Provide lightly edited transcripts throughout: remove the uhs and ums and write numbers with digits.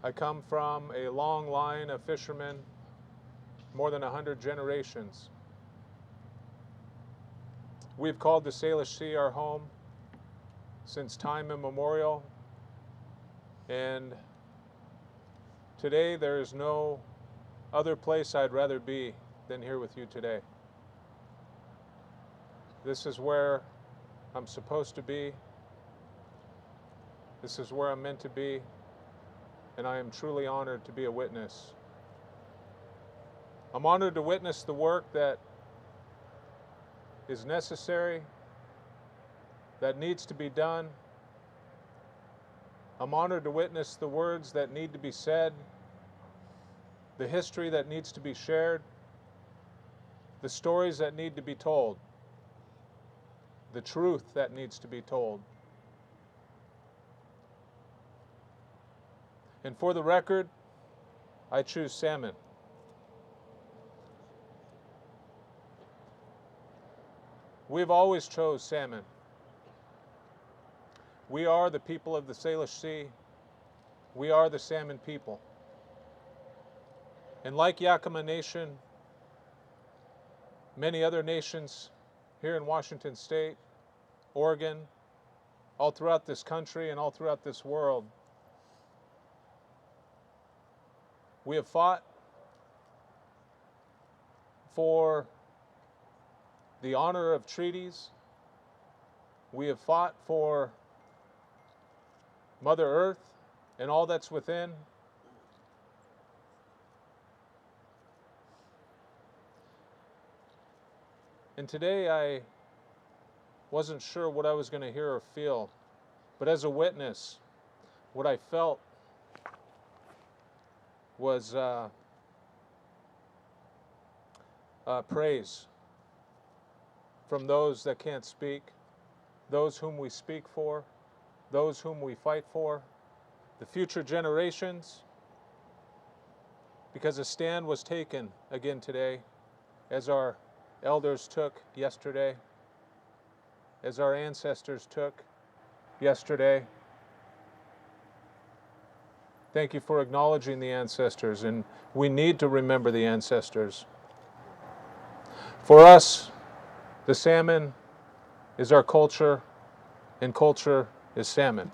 I come from a long line of fishermen, more than 100 generations. We've called the Salish Sea our home since time immemorial, and today there is no other place I'd rather be than here with you today. This is where I'm supposed to be. This is where I'm meant to be, and I am truly honored to be a witness. I'm honored to witness the work that is necessary, that needs to be done. I'm honored to witness the words that need to be said, the history that needs to be shared, the stories that need to be told, the truth that needs to be told. And for the record, I choose salmon. We've always chose salmon. We are the people of the Salish Sea. We are the salmon people. And like Yakama Nation, many other nations here in Washington State, Oregon, all throughout this country and all throughout this world, we have fought for the honor of treaties. We have fought for Mother Earth and all that's within. And today I wasn't sure what I was going to hear or feel, but as a witness, what I felt was praise from those that can't speak, those whom we speak for, those whom we fight for, the future generations, because a stand was taken again today, as our elders took yesterday, as our ancestors took yesterday. Thank you for acknowledging the ancestors, and we need to remember the ancestors. For us, the salmon is our culture, and culture is salmon.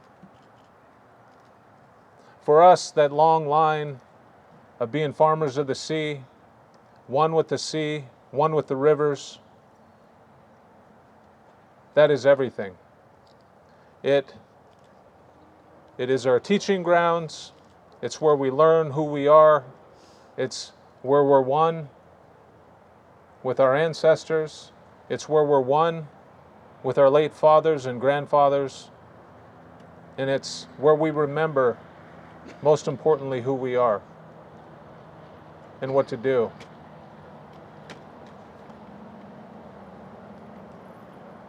For us, that long line of being farmers of the sea, one with the sea, one with the rivers, that is everything. It is our teaching grounds. It's where we learn who we are. It's where we're one with our ancestors. It's where we're one with our late fathers and grandfathers. And it's where we remember, most importantly, who we are and what to do.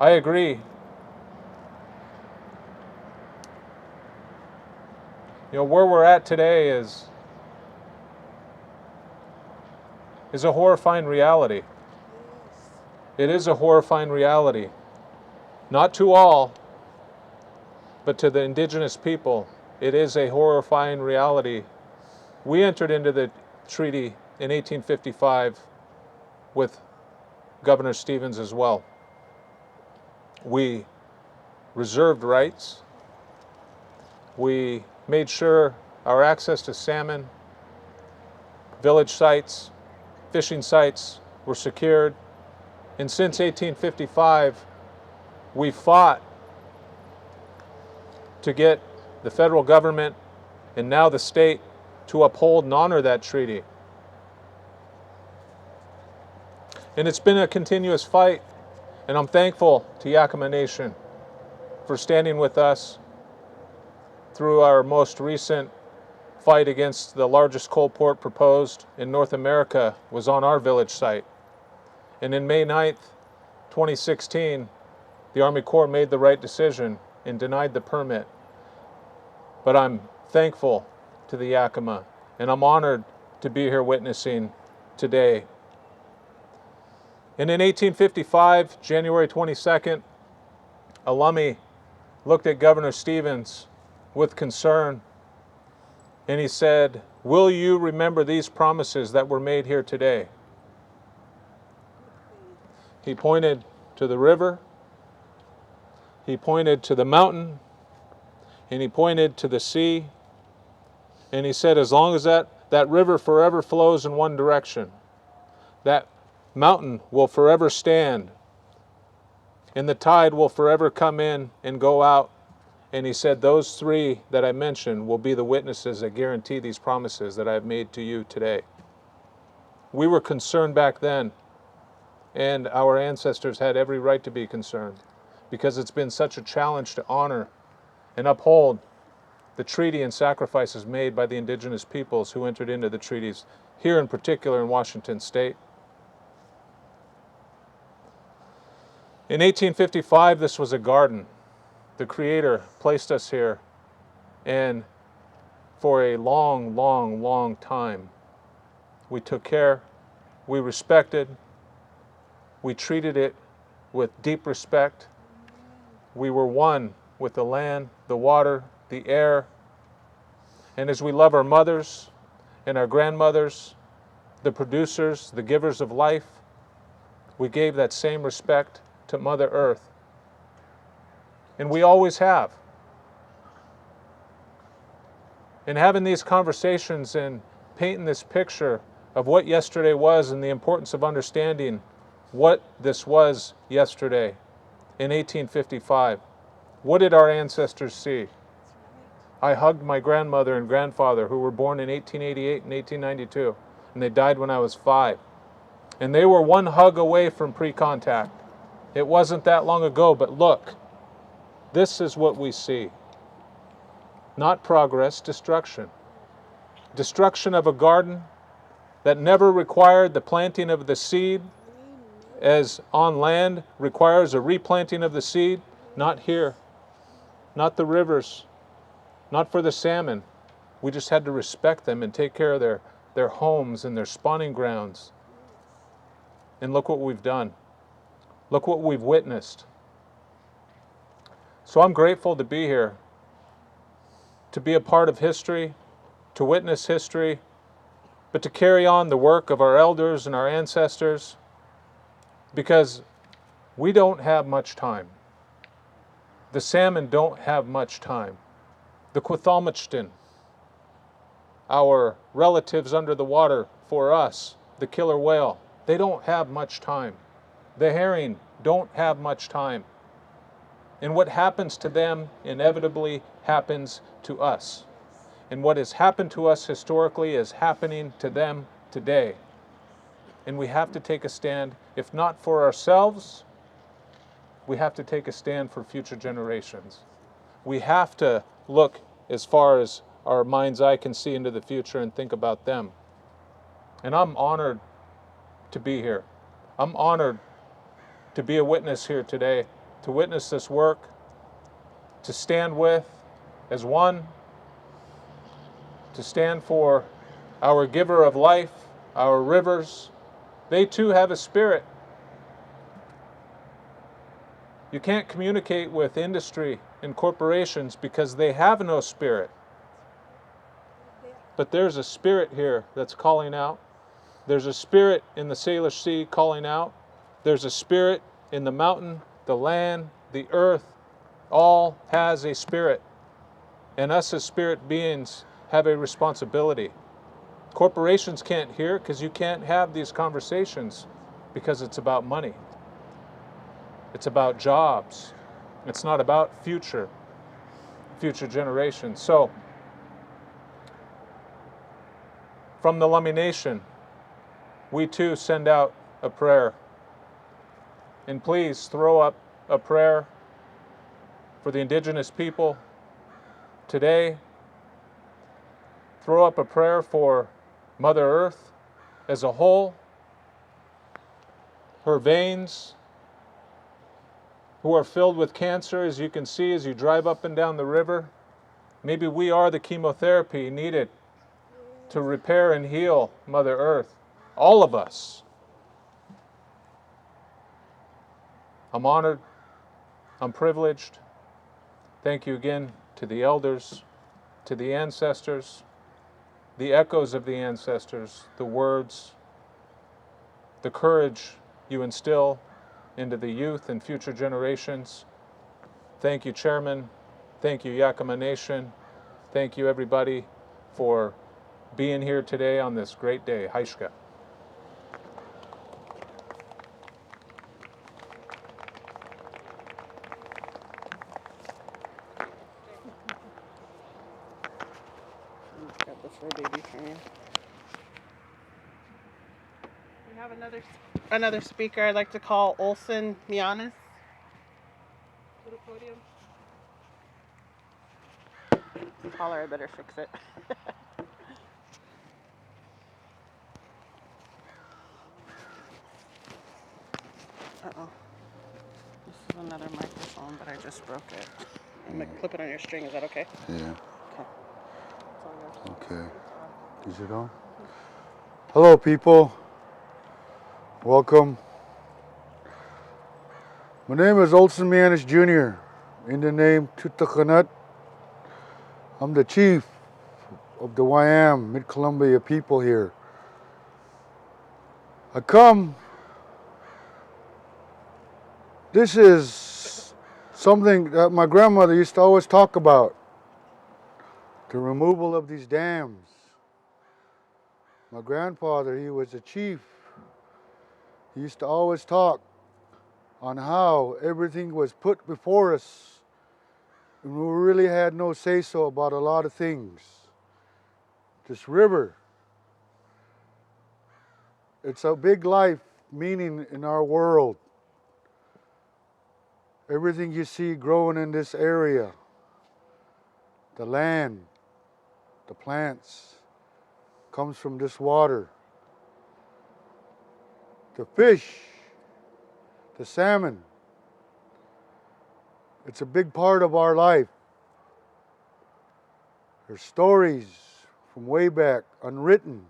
I agree. Where we're at today is a horrifying reality. It is a horrifying reality. Not to all, but to the indigenous people, it is a horrifying reality. We entered into the treaty in 1855 with Governor Stevens as well. We reserved rights. We made sure our access to salmon, village sites, fishing sites were secured. And since 1855, we fought to get the federal government and now the state to uphold and honor that treaty. And it's been a continuous fight, and I'm thankful to Yakama Nation for standing with us through our most recent fight against the largest coal port proposed in North America was on our village site. And in May 9th, 2016, the Army Corps made the right decision and denied the permit. But I'm thankful to the Yakama, and I'm honored to be here witnessing today. And in 1855, January 22nd, Lummi looked at Governor Stevens with concern And he said, will you remember these promises that were made here today? He pointed to the river, he pointed to the mountain, and he pointed to the sea. And he said, as long as that river forever flows in one direction, that mountain will forever stand, and the tide will forever come in and go out. And he said, those three that I mentioned will be the witnesses that guarantee these promises that I have made to you today. We were concerned back then, and our ancestors had every right to be concerned, because it's been such a challenge to honor and uphold the treaty and sacrifices made by the indigenous peoples who entered into the treaties, here in particular in Washington State. In 1855, this was a garden. The Creator placed us here, and for a long, long, long time, we took care, we respected, we treated it with deep respect. We were one with the land, the water, the air. And as we love our mothers and our grandmothers, the producers, the givers of life, we gave that same respect to Mother Earth. And we always have. And having these conversations and painting this picture of what yesterday was and the importance of understanding what this was yesterday in 1855. What did our ancestors see? I hugged my grandmother and grandfather who were born in 1888 and 1892, and they died when I was 5. And they were one hug away from pre-contact. It wasn't that long ago, but look, this is what we see. Not progress, destruction. Destruction of a garden that never required the planting of the seed, as on land requires a replanting of the seed. Not here. Not the rivers. Not for the salmon. We just had to respect them and take care of their homes and their spawning grounds. And look what we've done. Look what we've witnessed. So I'm grateful to be here, to be a part of history, to witness history, but to carry on the work of our elders and our ancestors, because we don't have much time. The salmon don't have much time. The Quethalmachtin, our relatives under the water for us, the killer whale, they don't have much time. The herring don't have much time. And what happens to them inevitably happens to us. And what has happened to us historically is happening to them today. And we have to take a stand, if not for ourselves, we have to take a stand for future generations. We have to look as far as our mind's eye can see into the future and think about them. And I'm honored to be here. I'm honored to be a witness here today, to witness this work, to stand with as one, to stand for our giver of life, our rivers. They too have a spirit. You can't communicate with industry and corporations because they have no spirit. But there's a spirit here that's calling out. There's a spirit in the Salish Sea calling out. There's a spirit in the mountain, the land, the earth. All has a spirit. And us as spirit beings have a responsibility. Corporations can't hear because you can't have these conversations because it's about money. It's about jobs. It's not about future generations. So, from the Lummi Nation, we too send out a prayer. And please throw up a prayer for the indigenous people today. Throw up a prayer for Mother Earth as a whole, her veins, who are filled with cancer, as you can see as you drive up and down the river. Maybe we are the chemotherapy needed to repair and heal Mother Earth. All of us. I'm honored. I'm privileged. Thank you again to the elders, to the ancestors, the echoes of the ancestors, the words, the courage you instill into the youth and future generations. Thank you, Chairman. Thank you, Yakama Nation. Thank you, everybody, for being here today on this great day. Haishka. Got the fur baby from you. We have another speaker I'd like to call Olsen Meanus to the podium. Collar, I better fix it. Uh-oh. This is another microphone, but I just broke it. I'm gonna clip it on your string. Is that okay? Yeah. Okay. It's all yours. Okay. Is it on? Hello, people. Welcome. My name is Olsen Meanus Jr. In the name Tutakhanut. I'm the chief of the YM, Mid-Columbia people here. This is something that my grandmother used to always talk about. The removal of these dams. My grandfather, he was a chief. He used to always talk on how everything was put before us. And we really had no say-so about a lot of things. This river, it's a big life meaning in our world. Everything you see growing in this area, the land, the plants, comes from this water. The fish, the salmon, it's a big part of our life. There's stories from way back, unwritten,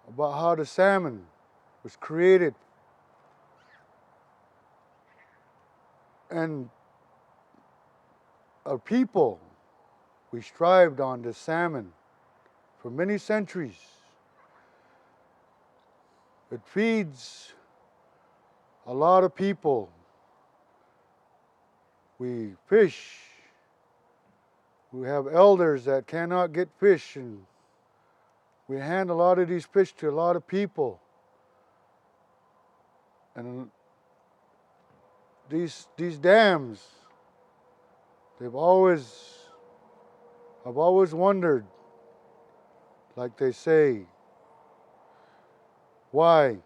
about how the salmon was created. And our people, we strived on the salmon for many centuries. It feeds a lot of people. We fish. We have elders that cannot get fish, and we hand a lot of these fish to a lot of people. And these dams, I've always wondered, like they say, why?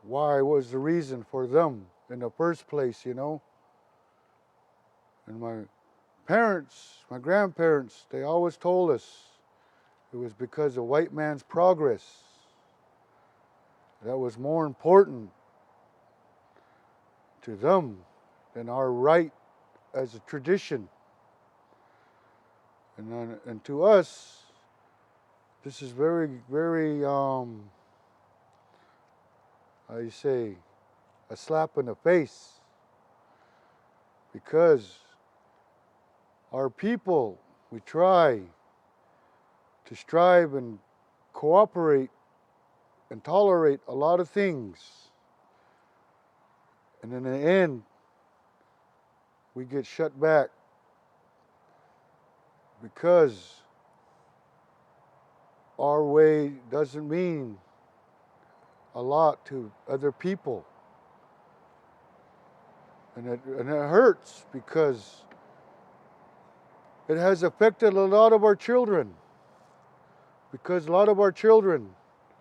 Why was the reason for them in the first place, you know? And my parents, my grandparents, they always told us it was because of white man's progress. That was more important to them than our right as a tradition. And to us, this is very, very, how you say, a slap in the face. Because our people, we try to strive and cooperate and tolerate a lot of things. And in the end, we get shut back because our way doesn't mean a lot to other people. And it hurts because it has affected a lot of our children. Because a lot of our children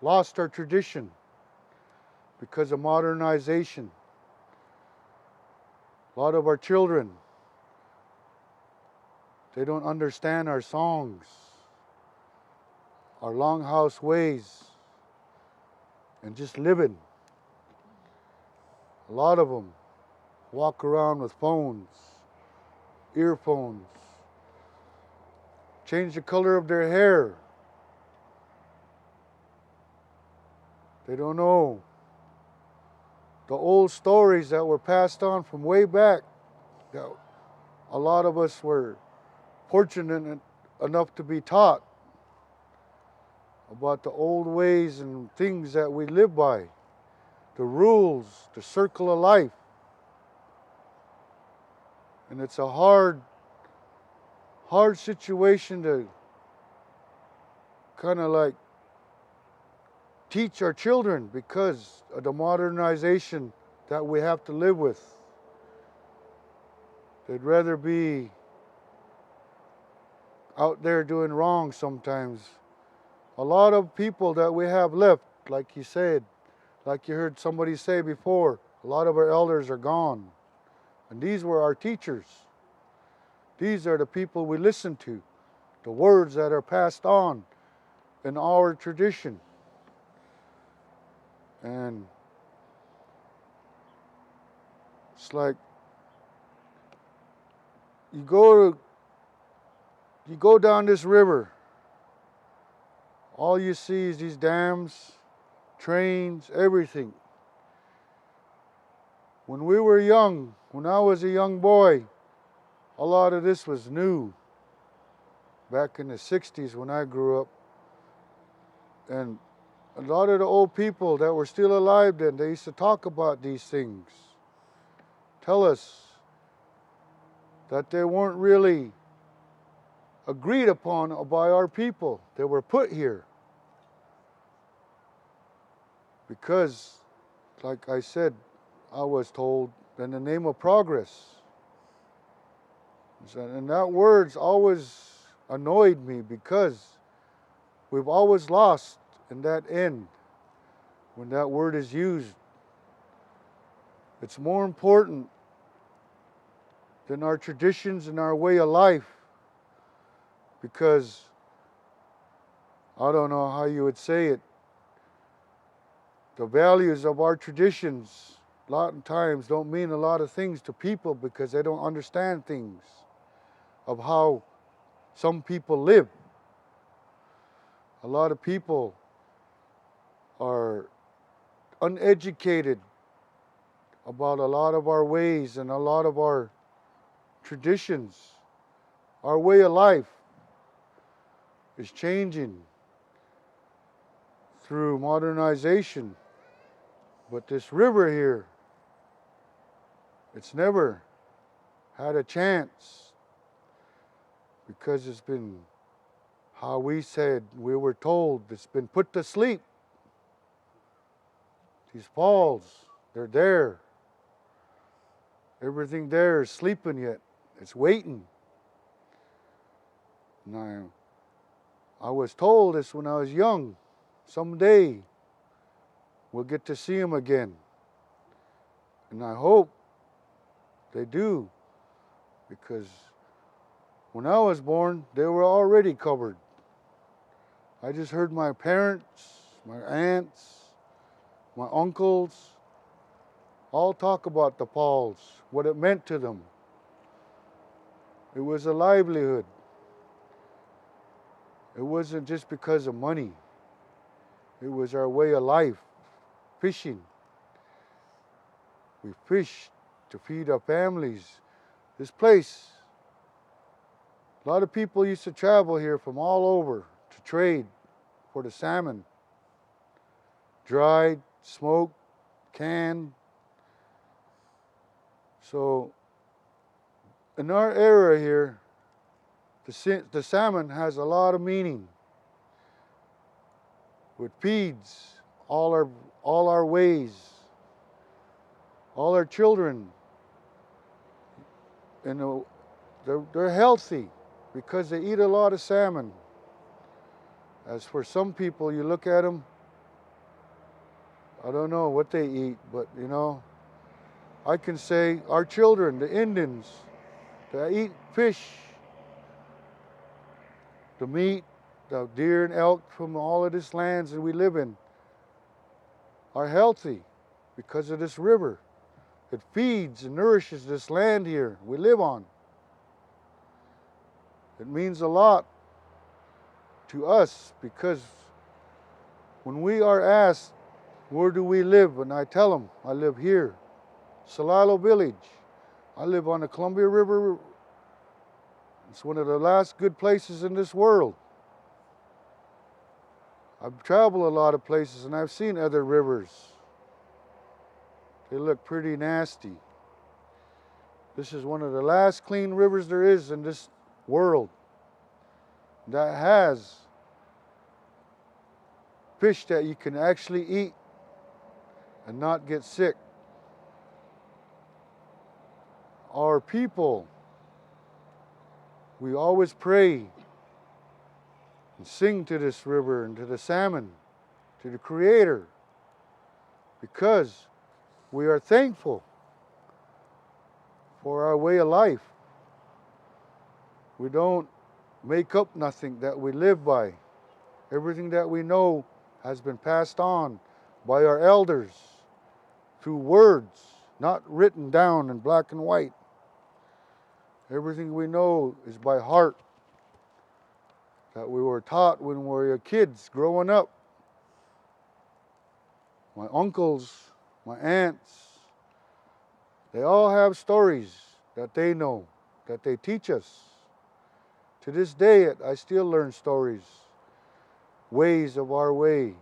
lost our tradition because of modernization. A lot of our children, they don't understand our songs, our longhouse ways, and just living. A lot of them walk around with phones, earphones, change the color of their hair. They don't know the old stories that were passed on from way back, that a lot of us were fortunate enough to be taught about the old ways and things that we live by, the rules, the circle of life. And it's a hard situation to kind of like teach our children because of the modernization that we have to live with. They'd rather be out there doing wrong sometimes. A lot of people that we have left, like you said, like you heard somebody say before, a lot of our elders are gone. And these were our teachers. These are the people we listen to, the words that are passed on in our tradition. And it's like you go down this river, all you see is these dams, trains, everything. When we were young, when I was a young boy, a lot of this was new. Back in the 60s when I grew up. And a lot of the old people that were still alive then, they used to talk about these things. Tell us that they weren't really agreed upon by our people. They were put here. Because, like I said, I was told, in the name of progress. And that word's always annoyed me because we've always lost in that end when that word is used. It's more important than our traditions and our way of life because I don't know how you would say it. The values of our traditions a lot of times don't mean a lot of things to people because they don't understand things of how some people live. A lot of people are uneducated about a lot of our ways and a lot of our traditions. Our way of life is changing through modernization. But this river here, it's never had a chance because it's been, how we said, we were told, it's been put to sleep. These falls, they're there. Everything there is sleeping yet. It's waiting. Now, I was told this when I was young. Someday, we'll get to see them again. And I hope they do. Because when I was born, they were already covered. I just heard my parents, my aunts, my uncles, all talk about the falls, what it meant to them. It was a livelihood. It wasn't just because of money. It was our way of life, fishing. We fished to feed our families. This place, a lot of people used to travel here from all over to trade for the salmon. Dried, smoked, canned. So in our area here, the salmon has a lot of meaning. It feeds all our ways, all our children. And they're healthy because they eat a lot of salmon. As for some people, you look at them, I don't know what they eat, but you know, I can say our children, the Indians, that eat fish, the meat, the deer and elk from all of these lands that we live in, are healthy because of this river. It feeds and nourishes this land here we live on. It means a lot to us because when we are asked, where do we live? And I tell them, I live here, Celilo village. I live on the Columbia River It's one of the last good places in this world. I've traveled a lot of places and I've seen other rivers. They look pretty nasty. This is one of the last clean rivers there is in this world that has fish that you can actually eat and not get sick. Our people, we always pray and sing to this river and to the salmon, to the Creator, because we are thankful for our way of life. We don't make up nothing that we live by. Everything that we know has been passed on by our elders through words, not written down in black and white. Everything we know is by heart, that we were taught when we were kids growing up. My uncles, my aunts, they all have stories that they know, that they teach us. To this day, I still learn stories, ways of our way.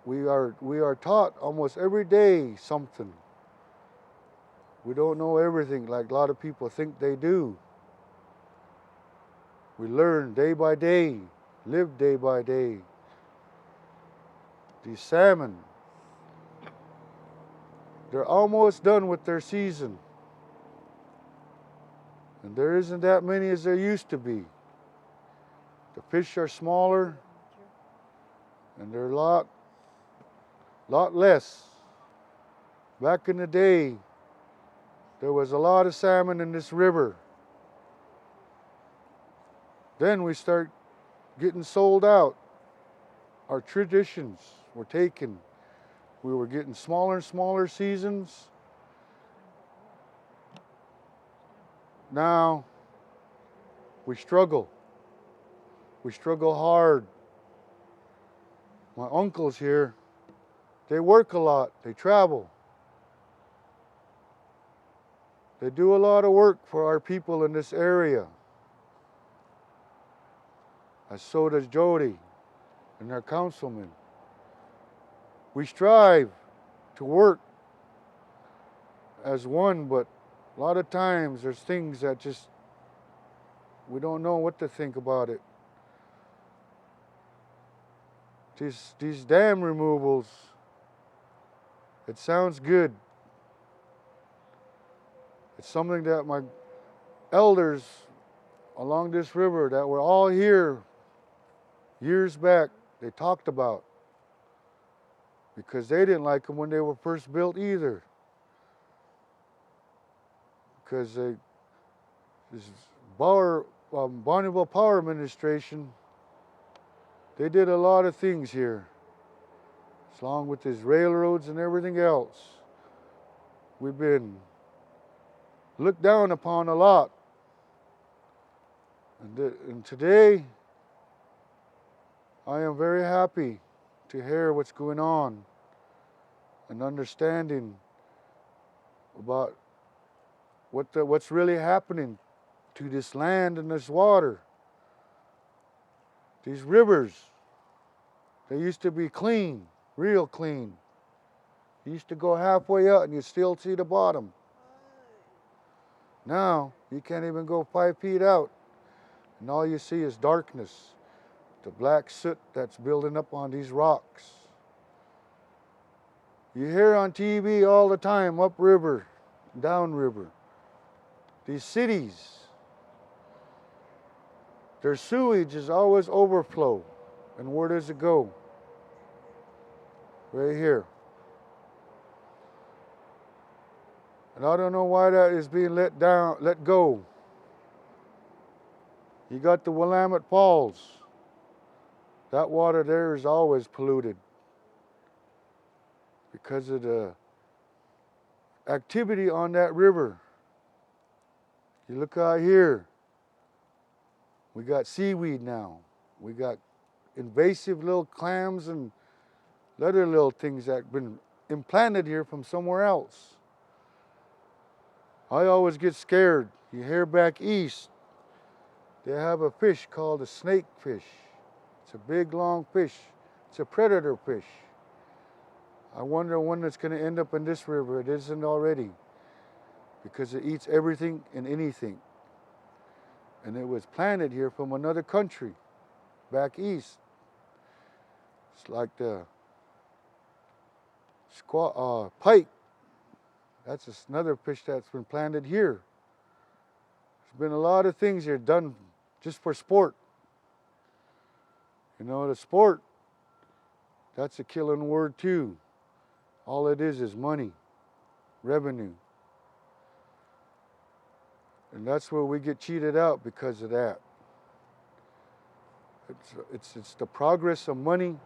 We are taught almost every day something. We don't know everything like a lot of people think they do. We learn day by day, live day by day. These salmon, they're almost done with their season. And there isn't that many as there used to be. The fish are smaller and they're a lot less. Back in the day, there was a lot of salmon in this river. Then we start getting sold out. Our traditions were taken. We were getting smaller and smaller seasons. Now, we struggle. We struggle hard. My uncles here, they work a lot. They travel. They do a lot of work for our people in this area. As so does Jody and our councilman. We strive to work as one, but a lot of times there's things that just, we don't know what to think about it. These dam removals, it sounds good. It's something that my elders along this river that were all here years back, they talked about, because they didn't like them when they were first built either. Because this Bonneville Power Administration, they did a lot of things here, along with these railroads and everything else. We've been looked down upon a lot. And today, I am very happy to hear what's going on and understanding about what's really happening to this land and this water. These rivers, they used to be clean, real clean. You used to go halfway out and you still see the bottom. Now, you can't even go 5 feet out, and all you see is darkness, the black soot that's building up on these rocks. You hear on TV all the time, upriver, downriver. These cities, their sewage is always overflow. And where does it go? Right here. And I don't know why that is being let go. You got the Willamette Falls. That water there is always polluted because of the activity on that river. You look out here, we got seaweed now. We got invasive little clams and other little things that have been implanted here from somewhere else. I always get scared You hear back east, they have a fish called a snake fish. It's a big, long fish. It's a predator fish. I wonder when it's going to end up in this river. It isn't already, because it eats everything and anything. And it was planted here from another country, back east. It's like the pike. That's another fish that's been planted here. There's been a lot of things here done just for sport. You know, the sport, that's a killing word too. All it is money, revenue. And that's where we get cheated out because of that. It's the progress of money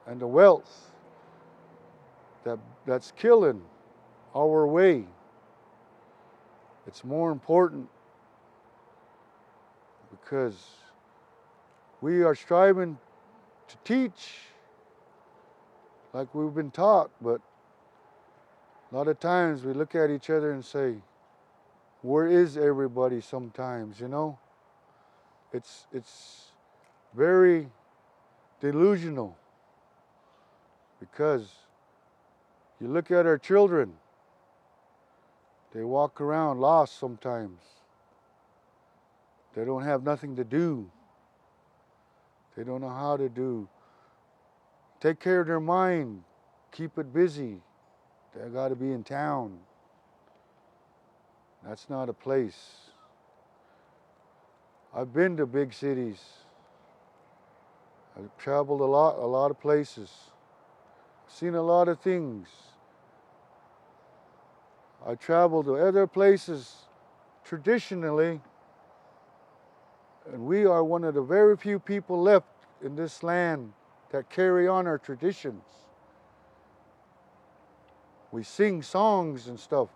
and the wealth that's killing our way. It's more important because we are striving to teach like we've been taught, but a lot of times we look at each other and say, where is everybody sometimes, you know? It's very delusional, because you look at our children, they walk around lost sometimes. They don't have nothing to do. They don't know how to take care of their mind, keep it busy. They got to be in town. That's not a place. I've been to big cities. I've traveled a lot of places. Seen a lot of things. I traveled to other places traditionally, and we are one of the very few people left in this land that carry on our traditions. We sing songs and stuff.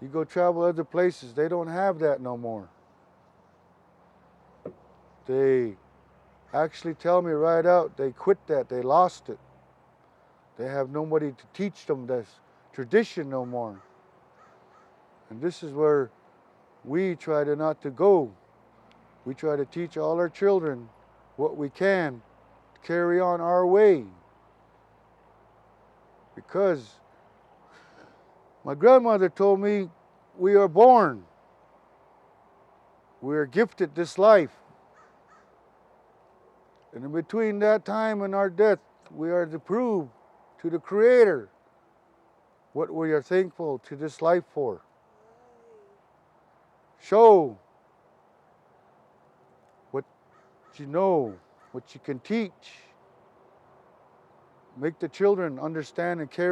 You go travel other places, they don't have that no more. They actually tell me right out, they quit that, they lost it. They have nobody to teach them this tradition no more. And this is where we try to not to go. We try to teach all our children what we can to carry on our way. Because my grandmother told me we are born. We are gifted this life. And in between that time and our death, we are to prove to the Creator what we are thankful to this life for. Show what you know, what you can teach. Make the children understand and carry